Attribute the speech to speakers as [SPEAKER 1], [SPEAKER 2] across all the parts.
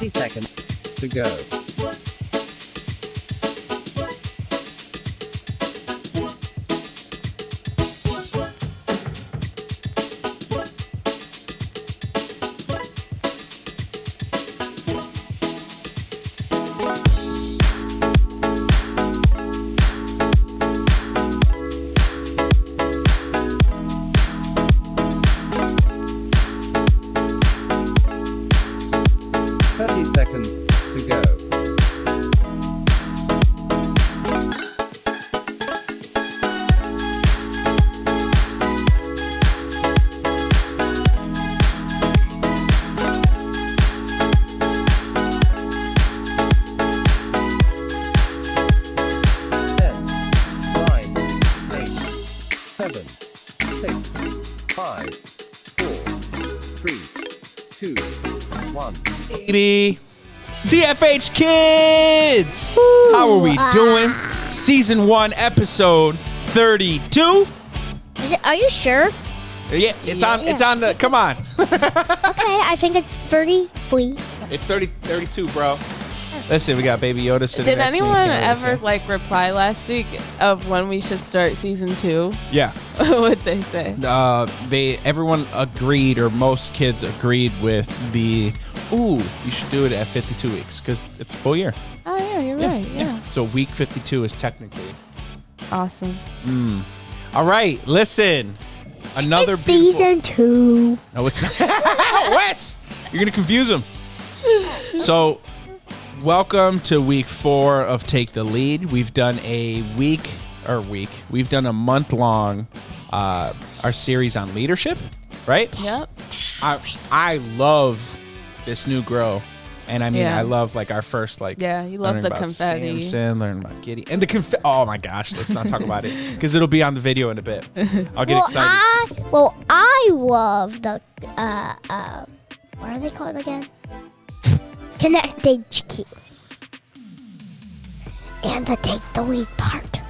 [SPEAKER 1] 30 seconds to go. Seconds to go. 10, 9, 8, 7, 6, 5, 4, 3, 2, 1.
[SPEAKER 2] Baby. TFH Kids! How are we doing? Season 1, episode 32.
[SPEAKER 3] Are you sure?
[SPEAKER 2] Yeah, it's on the, come on.
[SPEAKER 3] Okay, I think it's 33.
[SPEAKER 2] It's 32, bro. Listen, we got Baby Yoda sitting
[SPEAKER 4] Did
[SPEAKER 2] next to me.
[SPEAKER 4] anyone
[SPEAKER 2] Can't
[SPEAKER 4] ever
[SPEAKER 2] really say.
[SPEAKER 4] reply last week of when we should start season 2?
[SPEAKER 2] Yeah.
[SPEAKER 4] What'd they say?
[SPEAKER 2] Everyone agreed, or most kids agreed with the, you should do it at 52 weeks because it's a full year.
[SPEAKER 4] Oh yeah, you're right. Yeah.
[SPEAKER 2] So week 52 is technically.
[SPEAKER 4] Awesome.
[SPEAKER 2] All right, listen. Another
[SPEAKER 3] It's season 2.
[SPEAKER 2] No, it's not. Wes! You're going to confuse them. So, welcome to week 4 of Take the Lead. We've done we've done a month-long, our series on leadership, right?
[SPEAKER 4] Yep.
[SPEAKER 2] I love this new grow. And I mean,
[SPEAKER 4] Yeah.
[SPEAKER 2] I love like our first like.
[SPEAKER 4] Yeah, you love
[SPEAKER 2] learning
[SPEAKER 4] the
[SPEAKER 2] about
[SPEAKER 4] confetti.
[SPEAKER 2] Samson, learning about Giddy, and the oh my gosh, let's not talk about it because it'll be on the video in a bit. I'll get excited.
[SPEAKER 3] I love the what are they called again? Connect HQ. And the take the lead part.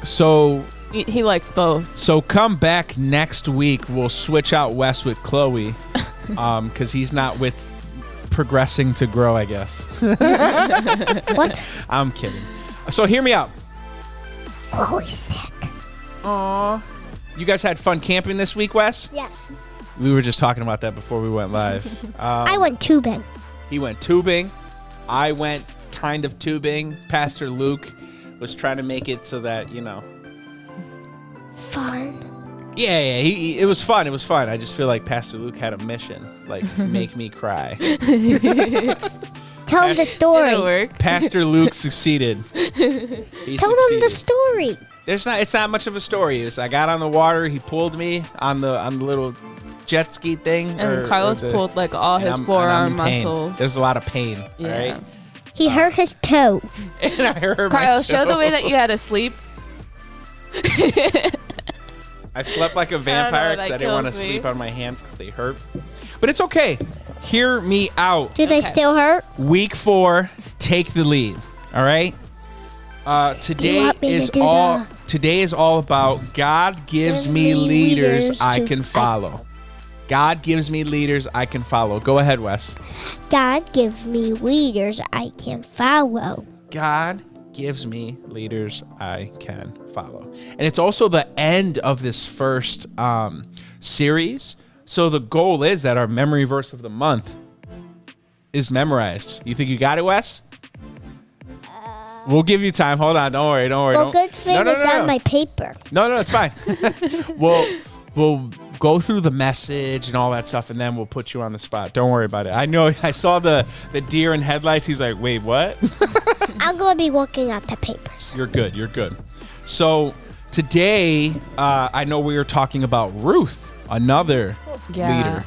[SPEAKER 2] So
[SPEAKER 4] He likes both.
[SPEAKER 2] So come back next week. We'll switch out Wes with Chloe, because he's not with progressing to grow, I guess.
[SPEAKER 3] What?
[SPEAKER 2] I'm kidding. So hear me out.
[SPEAKER 3] Chloe's sick.
[SPEAKER 2] Aww. You guys had fun camping this week, Wes?
[SPEAKER 3] Yes.
[SPEAKER 2] We were just talking about that before we went live.
[SPEAKER 3] I went tubing.
[SPEAKER 2] He went tubing. I went kind of tubing. Pastor Luke was trying to make it so that,
[SPEAKER 3] Fun.
[SPEAKER 2] Yeah, it was fun. It was fun. I just feel like Pastor Luke had a mission, like make me cry.
[SPEAKER 3] Tell them the story.
[SPEAKER 4] Did it work?
[SPEAKER 2] Pastor Luke succeeded.
[SPEAKER 3] Tell them the story.
[SPEAKER 2] It's not much of a story. I got on the water. He pulled me on the little jet ski thing.
[SPEAKER 4] And Carlos pulled like all his forearm muscles.
[SPEAKER 2] There's a lot of pain.
[SPEAKER 4] Yeah.
[SPEAKER 2] All right.
[SPEAKER 3] He hurt his toe.
[SPEAKER 2] And I hurt my
[SPEAKER 4] Carlos, show the
[SPEAKER 2] toe.
[SPEAKER 4] way that you had to sleep.
[SPEAKER 2] I slept like a vampire because I didn't want to sleep on my hands because they hurt. But it's okay. Hear me out.
[SPEAKER 3] Do they still hurt?
[SPEAKER 2] Week 4, take the lead. All right. Today is all about God gives me leaders I can follow. God gives me leaders I can follow. Go ahead, Wes.
[SPEAKER 3] God gives me leaders I can follow.
[SPEAKER 2] God gives me leaders I can follow. And it's also the end of this first series. So the goal is that our memory verse of the month is memorized. You think you got it, Wes? We'll give you time. Hold on. Don't worry.
[SPEAKER 3] Well, good thing it's on my paper.
[SPEAKER 2] No, it's fine. We'll go through the message and all that stuff, and then we'll put you on the spot. Don't worry about it. I know. I saw the deer in headlights. He's like, wait, what?
[SPEAKER 3] I'm going to be looking at the papers.
[SPEAKER 2] You're good. So today, I know we were talking about Ruth, another leader.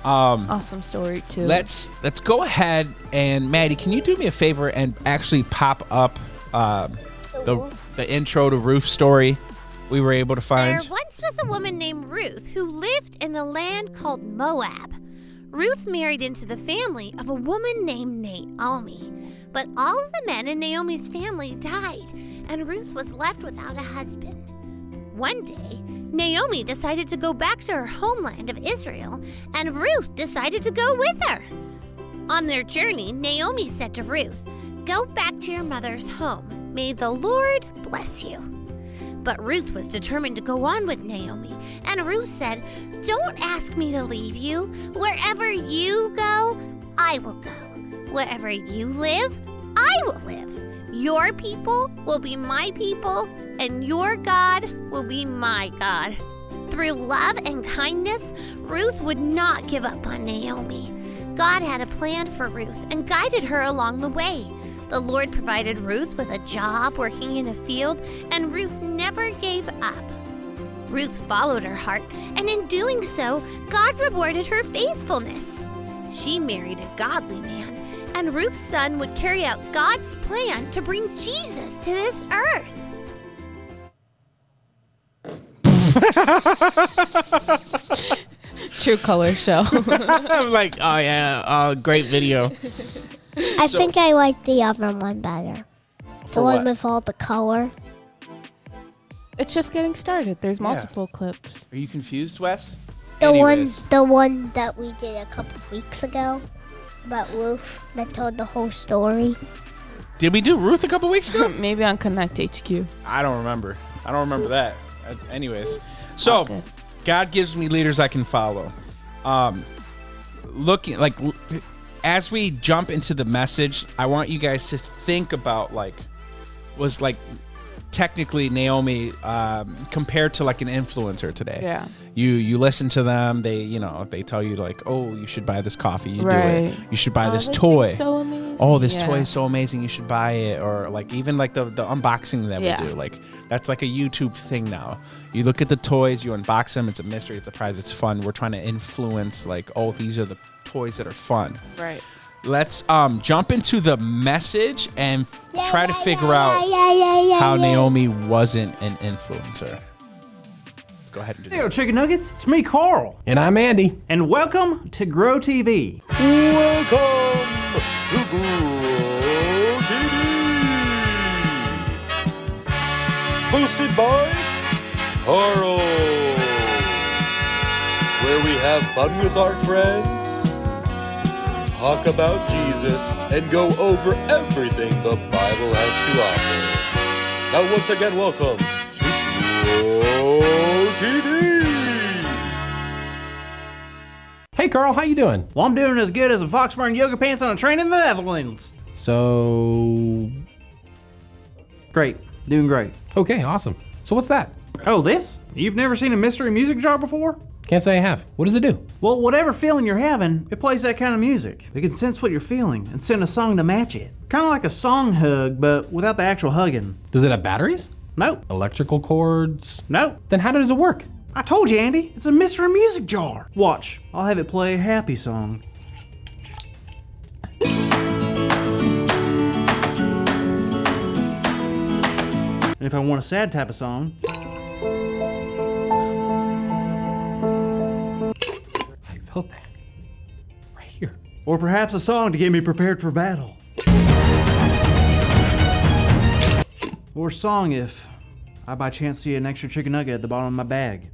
[SPEAKER 4] Awesome story too.
[SPEAKER 2] Let's go ahead and Maddie, can you do me a favor and actually pop up the intro to Ruth's story we were able to find?
[SPEAKER 5] There once was a woman named Ruth who lived in the land called Moab. Ruth married into the family of a woman named Naomi. But all of the men in Naomi's family died, and Ruth was left without a husband. One day, Naomi decided to go back to her homeland of Israel, and Ruth decided to go with her. On their journey, Naomi said to Ruth, "Go back to your mother's home. May the Lord bless you." But Ruth was determined to go on with Naomi, and Ruth said, "Don't ask me to leave you. Wherever you go, I will go. Wherever you live, I will live. Your people will be my people, and your God will be my God." Through love and kindness, Ruth would not give up on Naomi. God had a plan for Ruth and guided her along the way. The Lord provided Ruth with a job working in a field, and Ruth never gave up. Ruth followed her heart, and in doing so, God rewarded her faithfulness. She married a godly man, and Ruth's son would carry out God's plan to bring Jesus to this earth.
[SPEAKER 4] True color show.
[SPEAKER 2] I'm like, oh yeah, great video.
[SPEAKER 3] I think I like the other one better. The one
[SPEAKER 2] what?
[SPEAKER 3] with all the color.
[SPEAKER 4] It's just getting started. There's multiple clips.
[SPEAKER 2] Are you confused, Wes?
[SPEAKER 3] The
[SPEAKER 2] Anyways.
[SPEAKER 3] one that we did a couple weeks ago about Ruth that told the whole story.
[SPEAKER 2] Did we do Ruth a couple weeks ago?
[SPEAKER 4] Maybe on Connect HQ.
[SPEAKER 2] I don't remember that. Anyways, so
[SPEAKER 4] Okay.
[SPEAKER 2] God gives me leaders I can follow. Looking like as we jump into the message, I want you guys to think about was technically Naomi compared to like an influencer today.
[SPEAKER 4] Yeah.
[SPEAKER 2] You listen to them, if they tell you like, oh, you should buy this coffee, you do
[SPEAKER 4] Right.
[SPEAKER 2] it. You should buy this
[SPEAKER 4] thing's
[SPEAKER 2] toy.
[SPEAKER 4] So amazing.
[SPEAKER 2] Oh, this
[SPEAKER 4] Yeah.
[SPEAKER 2] toy is so amazing, you should buy it. Or like even like the unboxing that
[SPEAKER 4] Yeah.
[SPEAKER 2] we do. Like that's like a YouTube thing now. You look at the toys, you unbox them, it's a mystery, it's a prize, it's fun. We're trying to influence like, oh, these are the toys that are fun.
[SPEAKER 4] Right.
[SPEAKER 2] Let's jump into the message and try to figure out how Naomi wasn't an influencer. Let's go ahead and do
[SPEAKER 6] Hey,
[SPEAKER 2] that.
[SPEAKER 6] Chicken Nuggets, it's me, Carl,
[SPEAKER 7] And I'm Andy.
[SPEAKER 6] and welcome to Grow TV.
[SPEAKER 8] Welcome to Grow TV. Hosted by Carl. Where we have fun with our friends, talk about Jesus, and go over everything the Bible has to offer. Now once again, welcome to Grow TV.
[SPEAKER 7] Hey, Carl, how you doing?
[SPEAKER 6] Well, I'm doing as good as a fox wearing yoga pants on a train in the Netherlands.
[SPEAKER 7] So,
[SPEAKER 6] Great, doing great.
[SPEAKER 7] okay, awesome. So what's that?
[SPEAKER 6] Oh, this? You've never seen a mystery music jar before?
[SPEAKER 7] Can't say I have. What does it do?
[SPEAKER 6] Well, whatever feeling you're having, it plays that kind of music. It can sense what you're feeling and send a song to match it. Kind of like a song hug, but without the actual hugging.
[SPEAKER 7] Does it have batteries?
[SPEAKER 6] Nope,
[SPEAKER 7] Electrical cords?
[SPEAKER 6] nope.
[SPEAKER 7] Then how does it work?
[SPEAKER 6] I told you, Andy, it's a mystery music jar. Watch, I'll have it play a happy song. And if I want a sad type of song,
[SPEAKER 7] I felt that. Right here.
[SPEAKER 6] or perhaps a song to get me prepared for battle. Or a song if I by chance see an extra chicken nugget at the bottom of my bag.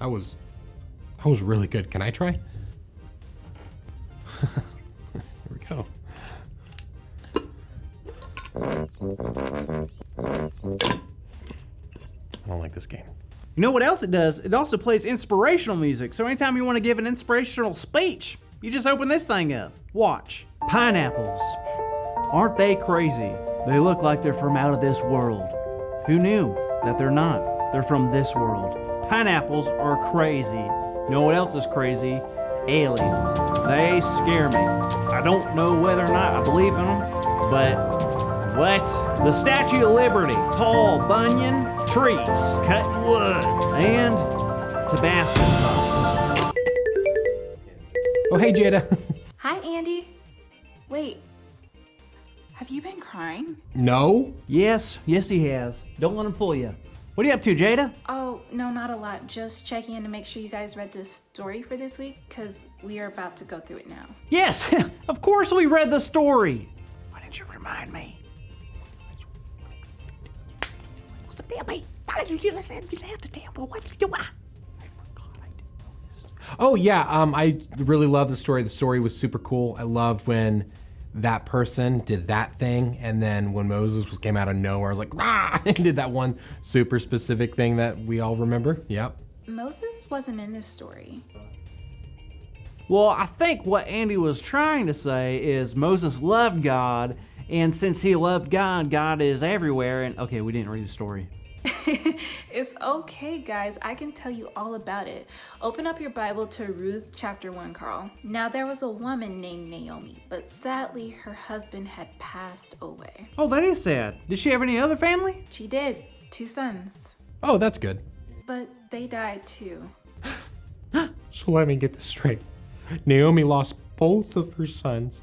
[SPEAKER 7] That was really good. Can I try? Here we go. I don't like this game.
[SPEAKER 6] You know what else it does? It also plays inspirational music. So anytime you want to give an inspirational speech, you just open this thing up. Watch. Pineapples. Aren't they crazy? They look like they're from out of this world. Who knew that they're not? They're from this world. Pineapples are crazy. You know what else is crazy? Aliens. They scare me. I don't know whether or not I believe in them, but what? The Statue of Liberty, Paul Bunyan, trees, cutting wood, and Tabasco sauce.
[SPEAKER 7] Oh, hey, Jada.
[SPEAKER 9] Hi, Andy. Wait, have you been crying?
[SPEAKER 7] No?
[SPEAKER 6] Yes, he has. Don't let him fool you. What are you up to, Jada?
[SPEAKER 9] Oh, no, not a lot. Just checking in to make sure you guys read this story for this week, because we are about to go through it now.
[SPEAKER 6] Yes, of course we read the story. Why didn't you remind me?
[SPEAKER 7] Oh yeah, I really love the story. The story was super cool. I loved when that person did that thing, and then when Moses came out of nowhere, I was like, rah, and did that one super specific thing that we all remember. Yep.
[SPEAKER 9] Moses wasn't in this story.
[SPEAKER 6] Well, I think what Andy was trying to say is Moses loved God, and since he loved God, God is everywhere. And okay, we didn't read the story.
[SPEAKER 9] It's okay, guys. I can tell you all about it. Open up your Bible to Ruth chapter 1, Carl. Now there was a woman named Naomi, but sadly her husband had passed away.
[SPEAKER 6] Oh, that is sad. Did she have any other family?
[SPEAKER 9] She did. 2 sons.
[SPEAKER 7] Oh, that's good.
[SPEAKER 9] But they died too.
[SPEAKER 7] So let me get this straight. Naomi lost both of her sons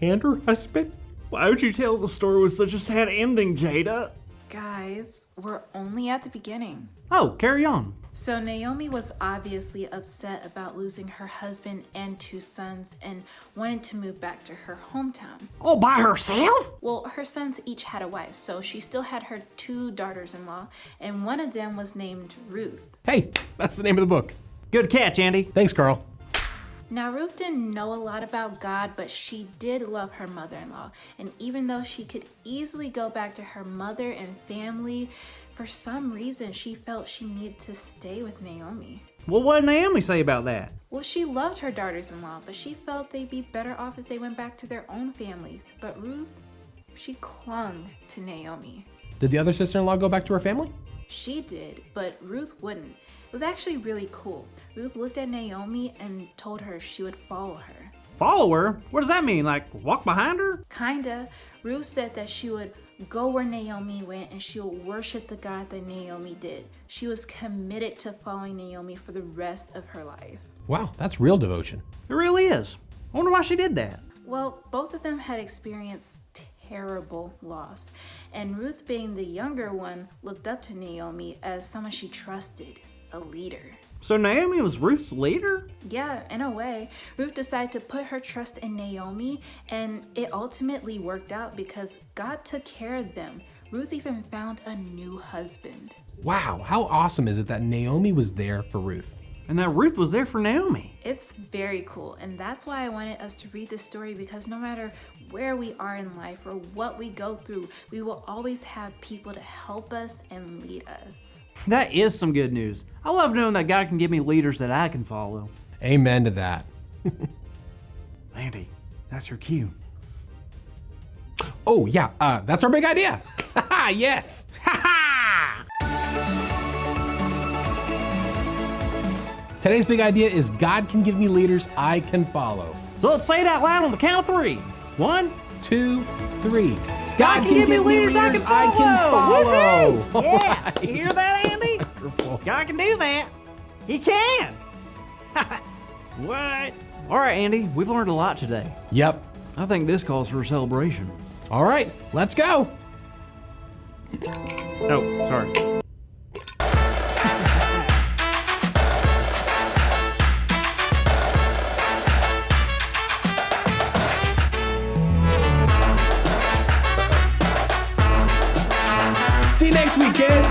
[SPEAKER 7] and her husband?
[SPEAKER 6] Why would you tell us the story with such a sad ending, Jada?
[SPEAKER 9] Guys, we're only at the beginning.
[SPEAKER 6] Oh, carry on.
[SPEAKER 9] So Naomi was obviously upset about losing her husband and 2 sons and wanted to move back to her hometown.
[SPEAKER 6] All by herself?
[SPEAKER 9] Well, her sons each had a wife, so she still had her 2 daughters-in-law, and one of them was named Ruth.
[SPEAKER 7] Hey, that's the name of the book.
[SPEAKER 6] Good catch, Andy.
[SPEAKER 7] Thanks, Carl.
[SPEAKER 9] Now, Ruth didn't know a lot about God, but she did love her mother-in-law. And even though she could easily go back to her mother and family, for some reason, she felt she needed to stay with Naomi.
[SPEAKER 6] Well, what did Naomi say about that?
[SPEAKER 9] Well, she loved her daughters-in-law, but she felt they'd be better off if they went back to their own families. But Ruth, she clung to Naomi.
[SPEAKER 7] Did the other sister-in-law go back to her family?
[SPEAKER 9] She did, but Ruth wouldn't. It was actually really cool. Ruth looked at Naomi and told her she would follow her.
[SPEAKER 6] Follow her? What does that mean? Like, walk behind her?
[SPEAKER 9] Kinda. Ruth said that she would go where Naomi went and she would worship the God that Naomi did. She was committed to following Naomi for the rest of her life.
[SPEAKER 7] Wow, that's real devotion.
[SPEAKER 6] It really is. I wonder why she did that.
[SPEAKER 9] Well, both of them had experienced terrible loss, and Ruth, being the younger one, looked up to Naomi as someone she trusted, a leader.
[SPEAKER 6] So Naomi was Ruth's leader?
[SPEAKER 9] Yeah, in a way. Ruth decided to put her trust in Naomi, and it ultimately worked out because God took care of them. Ruth even found a new husband.
[SPEAKER 7] Wow, how awesome is it that Naomi was there for Ruth?
[SPEAKER 6] And that Ruth was there for Naomi.
[SPEAKER 9] It's very cool, and that's why I wanted us to read this story, because no matter where we are in life or what we go through, we will always have people to help us and lead us.
[SPEAKER 6] That is some good news. I love knowing that God can give me leaders that I can follow.
[SPEAKER 7] Amen to that.
[SPEAKER 6] Andy, that's your cue.
[SPEAKER 7] Oh yeah, that's our big idea. Yes. Today's big idea is God can give me leaders I can follow.
[SPEAKER 6] So let's say it out loud on the count of 3. 1,
[SPEAKER 7] 2, 3.
[SPEAKER 6] God can give me leaders I can follow.
[SPEAKER 7] All
[SPEAKER 6] Yeah,
[SPEAKER 7] right.
[SPEAKER 6] you hear that, Andy?
[SPEAKER 7] Wonderful.
[SPEAKER 6] God can do that. He can. What? All right, Andy, we've learned a lot today.
[SPEAKER 7] Yep.
[SPEAKER 6] I think this calls for a celebration.
[SPEAKER 7] All right, let's go.
[SPEAKER 6] Oh, sorry.
[SPEAKER 7] See you next week, kids.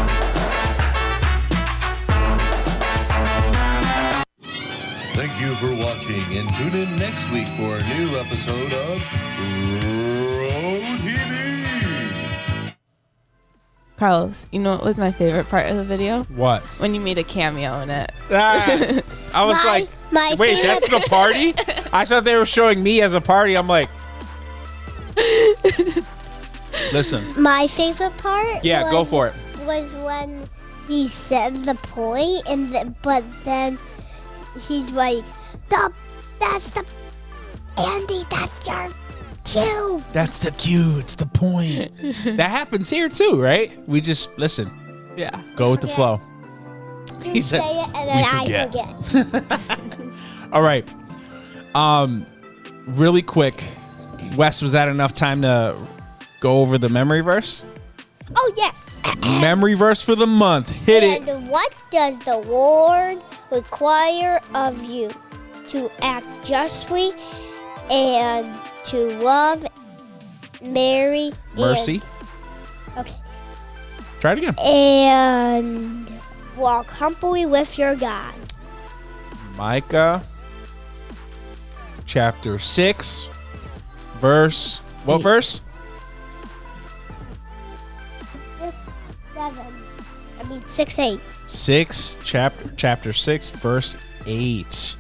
[SPEAKER 8] Thank you for watching, and tune in next week for a new episode of Row TV.
[SPEAKER 4] Carlos, you know what was my favorite part of the video?
[SPEAKER 2] What?
[SPEAKER 4] When you made a cameo in it.
[SPEAKER 2] I was
[SPEAKER 3] My
[SPEAKER 2] wait,
[SPEAKER 3] favorite-
[SPEAKER 2] that's the party? I thought they were showing me as a party. I'm like, listen.
[SPEAKER 3] My favorite part
[SPEAKER 2] Yeah, go for it.
[SPEAKER 3] was when he said the point, but then he's like, that's the Andy, that's your cue.
[SPEAKER 2] That's the cue. It's the point. That happens here too, right? We just listen.
[SPEAKER 4] Yeah.
[SPEAKER 2] Go with the
[SPEAKER 3] forget.
[SPEAKER 2] flow.
[SPEAKER 3] You
[SPEAKER 2] He said,
[SPEAKER 3] say it and then I forget.
[SPEAKER 2] all right. Really quick, Wes, was that enough time to go over the memory verse?
[SPEAKER 3] Oh yes.
[SPEAKER 2] Memory verse for the month. Hit it.
[SPEAKER 3] And what does the Lord require of you? To act justly and to love Mary.
[SPEAKER 2] Mercy.
[SPEAKER 3] Okay.
[SPEAKER 2] Try it again.
[SPEAKER 3] And walk humbly with your God.
[SPEAKER 2] Micah chapter 6, verse. What verse?
[SPEAKER 3] 6-8.
[SPEAKER 2] 6, chapter 6, verse 8.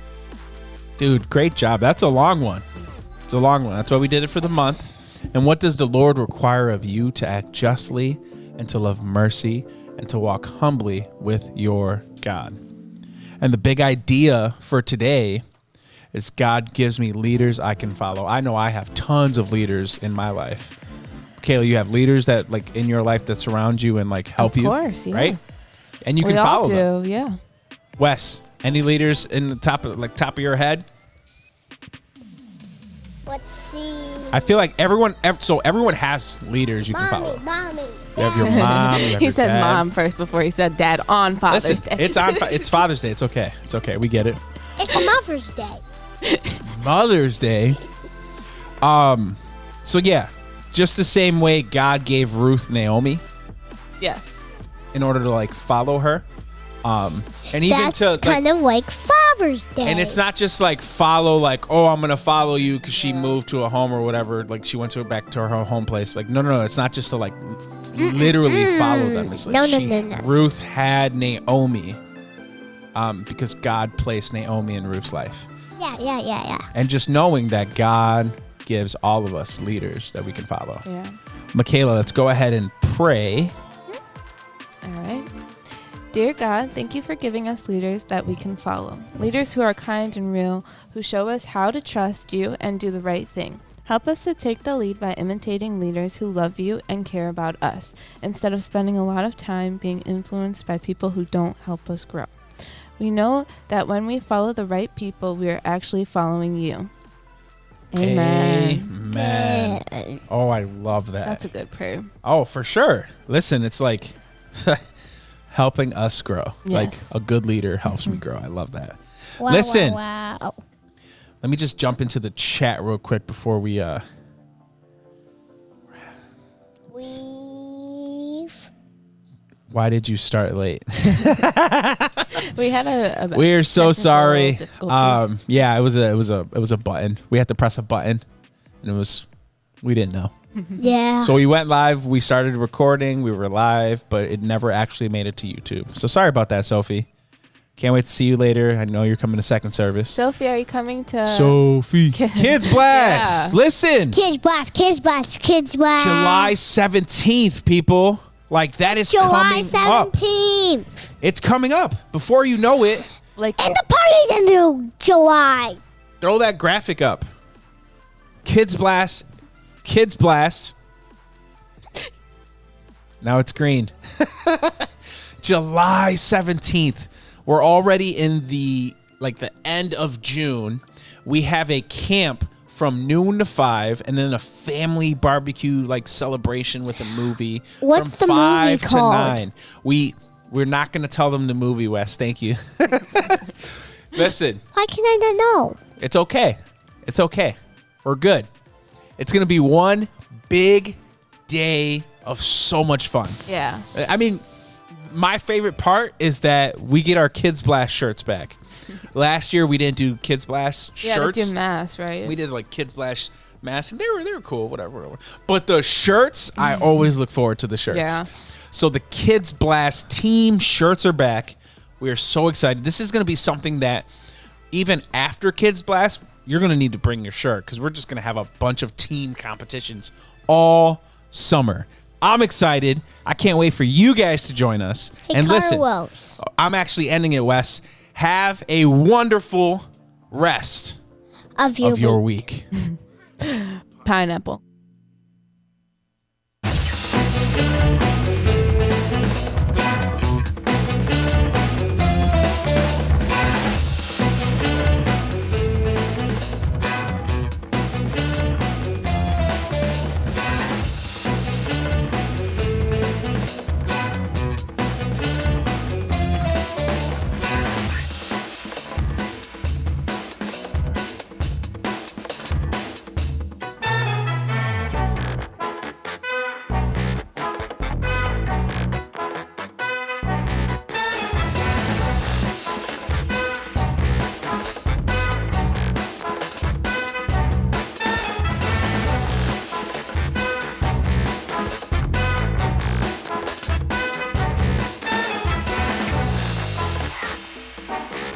[SPEAKER 2] Dude, great job. That's a long one. It's a long one. That's why we did it for the month. And what does the Lord require of you? To act justly and to love mercy and to walk humbly with your God. And the big idea for today is God gives me leaders I can follow. I know I have tons of leaders in my life. Kayla, you have leaders that like in your life that surround you and like help you.
[SPEAKER 4] Of course, yeah.
[SPEAKER 2] Right? And you
[SPEAKER 4] We
[SPEAKER 2] can
[SPEAKER 4] all
[SPEAKER 2] follow them.
[SPEAKER 4] do, yeah.
[SPEAKER 2] Wes, any leaders in the top of your head?
[SPEAKER 3] Let's see.
[SPEAKER 2] I feel like everyone has leaders you can follow.
[SPEAKER 3] Mommy.
[SPEAKER 2] You have your mom. You have
[SPEAKER 4] He
[SPEAKER 2] your
[SPEAKER 4] said
[SPEAKER 2] dad.
[SPEAKER 4] mom first before he said dad on Father's
[SPEAKER 2] Listen,
[SPEAKER 4] Day.
[SPEAKER 2] it's Father's Day. It's okay. It's okay. We get it.
[SPEAKER 3] It's Mother's Day.
[SPEAKER 2] Mother's Day. So yeah, just the same way God gave Ruth Naomi
[SPEAKER 4] Yes.
[SPEAKER 2] in order to like follow her. And even
[SPEAKER 3] That's
[SPEAKER 2] to like,
[SPEAKER 3] kind of like Father's Day.
[SPEAKER 2] and it's not just like follow, like, oh, I'm gonna follow you because she moved to a home or whatever. Like she went back to her home place. Like no. It's not just to like literally follow them. It's like
[SPEAKER 3] No.
[SPEAKER 2] Ruth had Naomi, because God placed Naomi in Ruth's life.
[SPEAKER 3] Yeah.
[SPEAKER 2] And just knowing that God gives all of us leaders that we can follow.
[SPEAKER 4] Yeah.
[SPEAKER 2] Michaela, let's go ahead and pray.
[SPEAKER 4] All right. Dear God, thank you for giving us leaders that we can follow. Leaders who are kind and real, who show us how to trust you and do the right thing. Help us to take the lead by imitating leaders who love you and care about us, instead of spending a lot of time being influenced by people who don't help us grow. We know that when we follow the right people, we are actually following you. Amen.
[SPEAKER 2] Amen. Oh, I love that.
[SPEAKER 4] That's a good prayer.
[SPEAKER 2] Oh, for sure. Listen, it's like helping us grow.
[SPEAKER 4] Yes.
[SPEAKER 2] Like a good leader helps me grow. I love that.
[SPEAKER 3] Wow,
[SPEAKER 2] Listen,
[SPEAKER 3] Wow.
[SPEAKER 2] let me just jump into the chat real quick before we
[SPEAKER 3] We've.
[SPEAKER 2] Why did you start late?
[SPEAKER 4] We had a
[SPEAKER 2] We're so
[SPEAKER 4] technical
[SPEAKER 2] sorry.
[SPEAKER 4] difficulty.
[SPEAKER 2] Yeah, it was a button. We had to press a button, and we didn't know.
[SPEAKER 3] Yeah.
[SPEAKER 2] So we went live. We started recording. We were live, but it never actually made it to YouTube. So sorry about that, Sophie. Can't wait to see you later. I know you're coming to second service.
[SPEAKER 4] Sophie, are you coming to
[SPEAKER 2] Sophie, Kids Blast.
[SPEAKER 4] Yeah.
[SPEAKER 2] Listen,
[SPEAKER 3] Kids Blast.
[SPEAKER 2] July 17th, people. Like that is
[SPEAKER 3] July
[SPEAKER 2] coming up.
[SPEAKER 3] 17th.
[SPEAKER 2] It's coming up. Before you know it,
[SPEAKER 4] like
[SPEAKER 3] And the party's in July.
[SPEAKER 2] throw that graphic up. Kids Blast. Now it's green. July 17th. We're already in the end of June. We have a camp from noon to 5, and then a family barbecue celebration with a movie.
[SPEAKER 3] What's
[SPEAKER 2] from
[SPEAKER 3] the movie
[SPEAKER 2] 5 to
[SPEAKER 3] called?
[SPEAKER 2] 9. We're not going to tell them the movie, Wes. Thank you. Listen.
[SPEAKER 3] Why can I not know?
[SPEAKER 2] It's okay. It's okay. We're good. It's going to be one big day of so much fun.
[SPEAKER 4] yeah.
[SPEAKER 2] I mean, my favorite part is that we get our Kids Blast shirts back. Last year we didn't do Kids Blast
[SPEAKER 4] Yeah,
[SPEAKER 2] shirts.
[SPEAKER 4] to do mass, right?
[SPEAKER 2] We did Kids Blast masks, and they were cool, whatever. But the shirts, I always look forward to the shirts.
[SPEAKER 4] Yeah.
[SPEAKER 2] So the Kids Blast team shirts are back. We are so excited. This is going to be something that even after Kids Blast, you're going to need to bring your shirt, because we're just going to have a bunch of team competitions all summer. I'm excited. I can't wait for you guys to join us.
[SPEAKER 3] Hey,
[SPEAKER 2] and listen,
[SPEAKER 3] Carlos.
[SPEAKER 2] I'm actually ending it, Wes. Have a wonderful rest
[SPEAKER 3] Of your
[SPEAKER 2] of your week.
[SPEAKER 4] Pineapple.